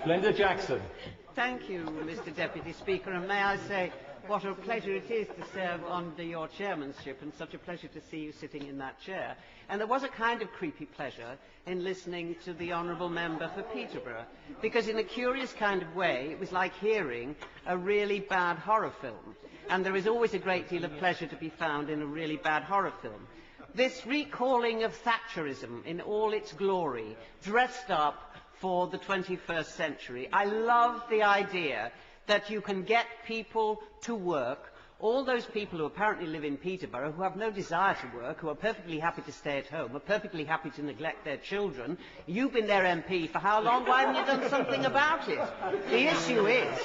Glenda Jackson. Thank you, Mr. Deputy Speaker, and may I say what a pleasure it is to serve under your chairmanship, and such a pleasure to see you sitting in that chair. And there was a kind of creepy pleasure in listening to the honourable member for Peterborough, because in a curious kind of way it was like hearing a really bad horror film, and there is always a great deal of pleasure to be found in a really bad horror film. This recalling of Thatcherism in all its glory, dressed up for the 21st century. I love the idea that you can get people to work, all those people who apparently live in Peterborough, who have no desire to work, who are perfectly happy to stay at home, are perfectly happy to neglect their children. You've been their MP for how long? Why haven't you done something about it? The issue is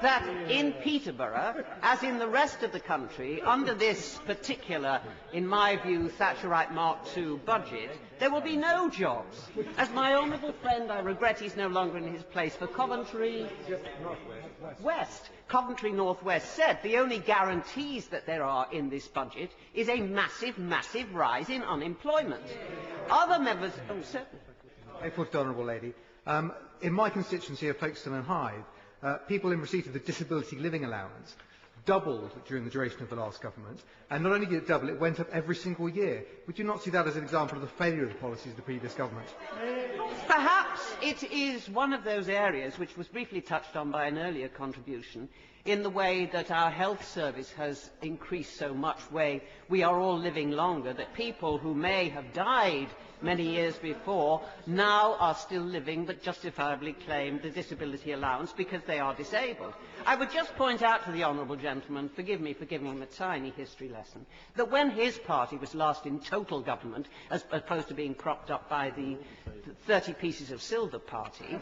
that in Peterborough, as in the rest of the country, under this particular, in my view, Thatcherite Mark II budget, there will be no jobs. As my honourable friend, I regret he's no longer in his place, for Coventry West, Coventry North West said, the only guarantees that there are in this budget is a massive, massive rise in unemployment. Other members... Oh, certainly. Honourable Lady. In my constituency of Folkestone and Hythe, people in receipt of the disability living allowance doubled during the duration of the last government, and not only did it double, it went up every single year. Would you not see that as an example of the failure of the policies of the previous government? Perhaps it is one of those areas which was briefly touched on by an earlier contribution, in the way that our health service has increased so much, way we are all living longer, that people who may have died many years before now are still living but justifiably claim the disability allowance because they are disabled. I would just point out to the honourable gentleman, forgive me for giving him a tiny history lesson, that when his party was last in total government, as opposed to being propped up by the 30 pieces of silver party,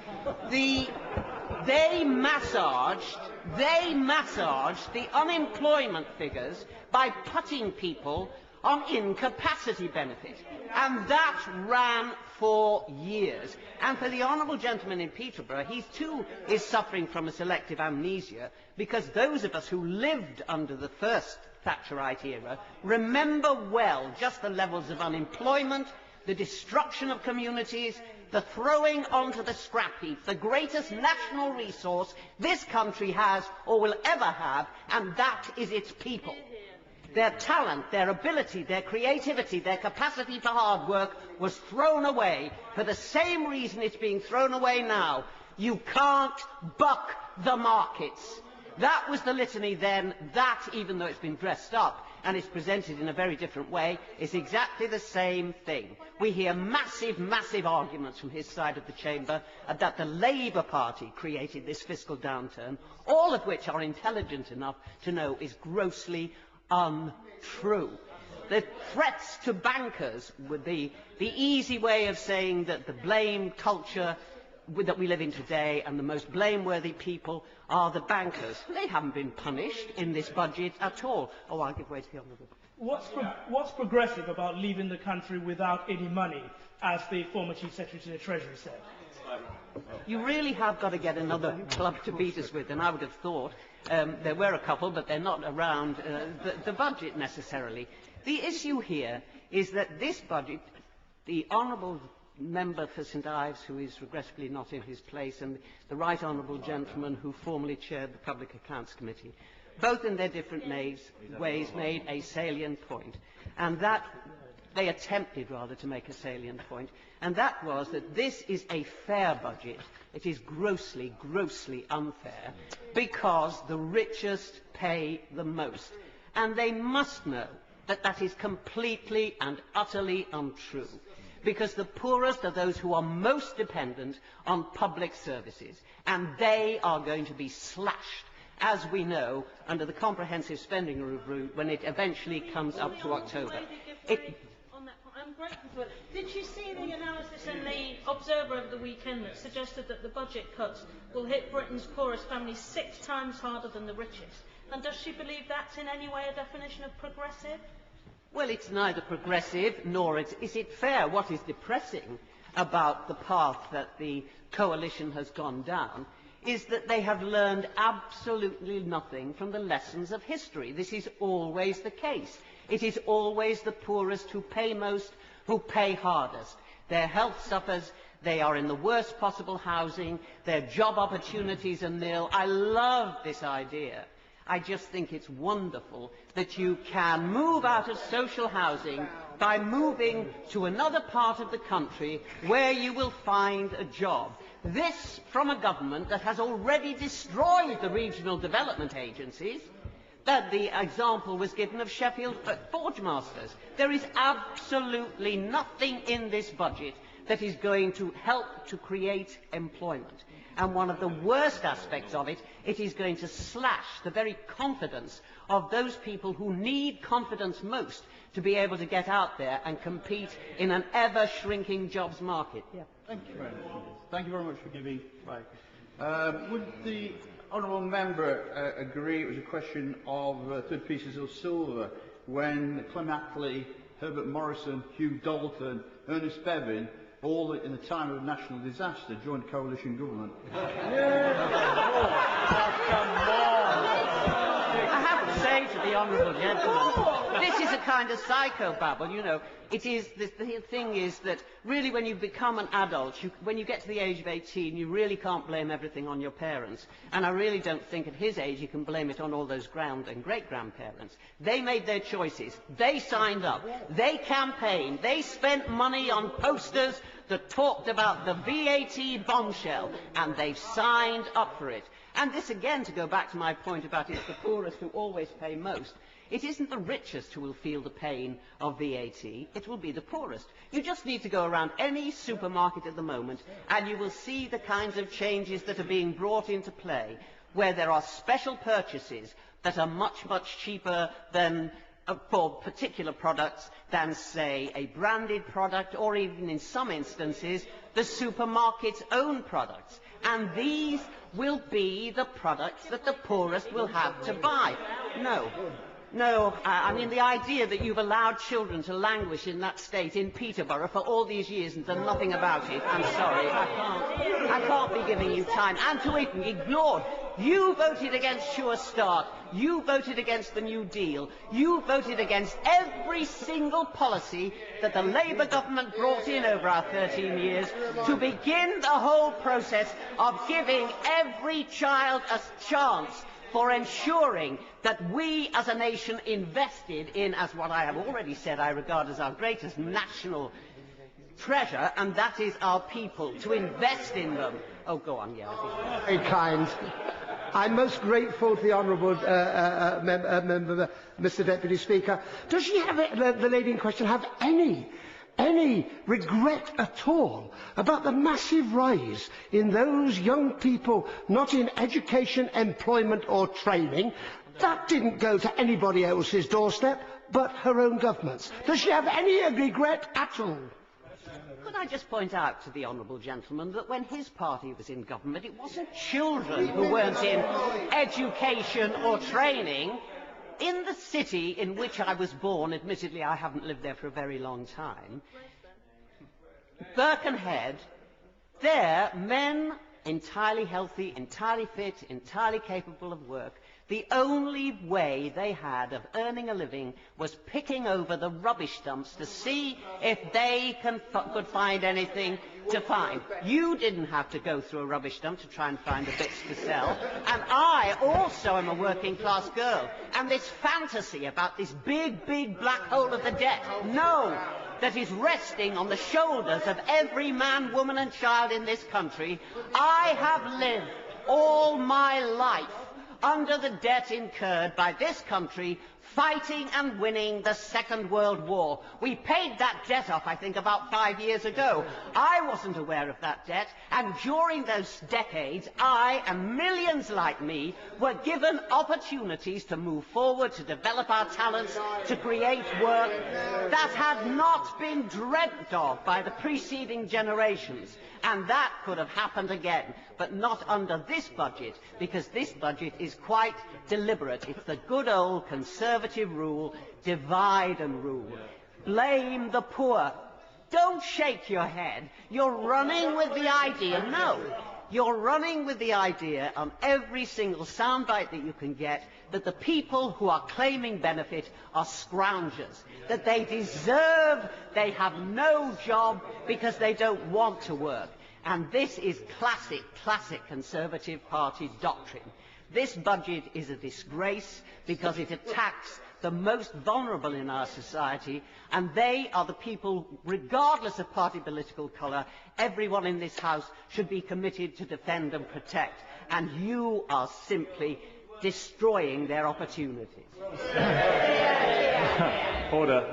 they massaged the unemployment figures by putting people on incapacity benefit. And that ran for years. And for the honourable gentleman in Peterborough, he too is suffering from a selective amnesia, because those of us who lived under the first Thatcherite era remember well just the levels of unemployment, the destruction of communities, the throwing onto the scrap heap the greatest national resource this country has or will ever have, and that is its people. Their talent, their ability, their creativity, their capacity for hard work was thrown away for the same reason it's being thrown away now. You can't buck the markets. That was the litany then. That, even though it's been dressed up and is presented in a very different way, is exactly the same thing. We hear massive, massive arguments from his side of the chamber that the Labour Party created this fiscal downturn, all of which are intelligent enough to know is grossly untrue. The threats to bankers would be the easy way of saying that the blame culture that we live in today and the most blameworthy people are the bankers. They haven't been punished in this budget at all. Oh, I'll give way to the honourable. What's progressive about leaving the country without any money, as the former Chief Secretary to the Treasury said? You really have got to get another club to beat us with, and I would have thought there were a couple, but they're not around the budget necessarily. The issue here is that this budget, the honourable member for St Ives, who is regrettably not in his place, and the right honourable gentleman who formerly chaired the Public Accounts Committee, both in their different ways made a salient point, and that they attempted rather to make a salient point, and that was that this is a fair budget. It is grossly, grossly unfair, because the richest pay the most, and they must know that that is completely and utterly untrue, because the poorest are those who are most dependent on public services, and they are going to be slashed, as we know, under the comprehensive spending review when it eventually comes up to October. I'm grateful for it. Did you see the analysis in the Observer over the weekend that suggested that the budget cuts will hit Britain's poorest families 6 times harder than the richest? And does she believe that's in any way a definition of progressive? Well, it's neither progressive nor is it fair. What is depressing about the path that the coalition has gone down is that they have learned absolutely nothing from the lessons of history. This is always the case. It is always the poorest who pay most, who pay hardest. Their health suffers, They are in the worst possible housing. Their job opportunities are nil. I love this idea. I just think it's wonderful that you can move out of social housing by moving to another part of the country where you will find a job. This from a government that has already destroyed the regional development agencies. That the example was given of Sheffield Forgemasters. There is absolutely nothing in this budget that is going to help to create employment. And one of the worst aspects of it, it is going to slash the very confidence of those people who need confidence most to be able to get out there and compete in an ever-shrinking jobs market. Yeah. Thank you very much. Thank you very much for giving. Right. Would the honourable member agree it was a question of 30 pieces of silver when Clem Attlee, Herbert Morrison, Hugh Dalton, Ernest Bevin, all in a time of national disaster, joined coalition government? I have to say to the honourable gentleman, this is a kind of psychobabble, you know. It is, the thing is that really when you become an adult, when you get to the age of 18, you really can't blame everything on your parents. And I really don't think at his age you can blame it on all those grand and great-grandparents. They made their choices. They signed up. They campaigned. They spent money on posters that talked about the VAT bombshell, and they've signed up for it. And this again, to go back to my point about it's the poorest who always pay most. It isn't the richest who will feel the pain of VAT, it will be the poorest. You just need to go around any supermarket at the moment and you will see the kinds of changes that are being brought into play, where there are special purchases that are much, much cheaper than for particular products than, say, a branded product, or even in some instances, the supermarket's own products. And these will be the products that the poorest will have to buy. No, I mean, the idea that you've allowed children to languish in that state in Peterborough for all these years and done nothing about it, I'm sorry, I can't be giving you time. And to ignored. You voted against Sure Start. You voted against the New Deal. You voted against every single policy that the Labour government brought in over our 13 years to begin the whole process of giving every child a chance for ensuring that we as a nation invested in, as what I have already said I regard as our greatest national treasure, and that is our people, to invest in them. Oh, go on, yeah. Very kind. I'm most grateful to the honourable member, Mr. Deputy Speaker. Does she have, the lady in question, have any regret at all about the massive rise in those young people not in education, employment or training? That didn't go to anybody else's doorstep but her own government's. Does she have any regret at all? Could I just point out to the honourable gentleman that when his party was in government, it wasn't children who weren't in education or training. In the city in which I was born, admittedly I haven't lived there for a very long time, Birkenhead, there, men entirely healthy, entirely fit, entirely capable of work, the only way they had of earning a living was picking over the rubbish dumps to see if they could find anything to find. You didn't have to go through a rubbish dump to try and find the bits to sell. And I also am a working class girl. And this fantasy about this big, big black hole of the debt, no, that is resting on the shoulders of every man, woman and child in this country. I have lived all my life under the debt incurred by this country fighting and winning the Second World War. We paid that debt off, I think, about 5 years ago. I wasn't aware of that debt, and during those decades, I and millions like me were given opportunities to move forward, to develop our talents, to create work that had not been dreamt of by the preceding generations. And that could have happened again, but not under this budget, because this budget is quite deliberate. It's the good old Conservative rule, divide and rule. Blame the poor. Don't shake your head. You're running with the idea. No. You're running with the idea on every single soundbite that you can get that the people who are claiming benefit are scroungers, that they they have no job because they don't want to work. And this is classic Conservative Party doctrine. This budget is a disgrace because it attacks the most vulnerable in our society, and they are the people, regardless of party political colour, everyone in this House should be committed to defend and protect, and you are simply destroying their opportunities. Order.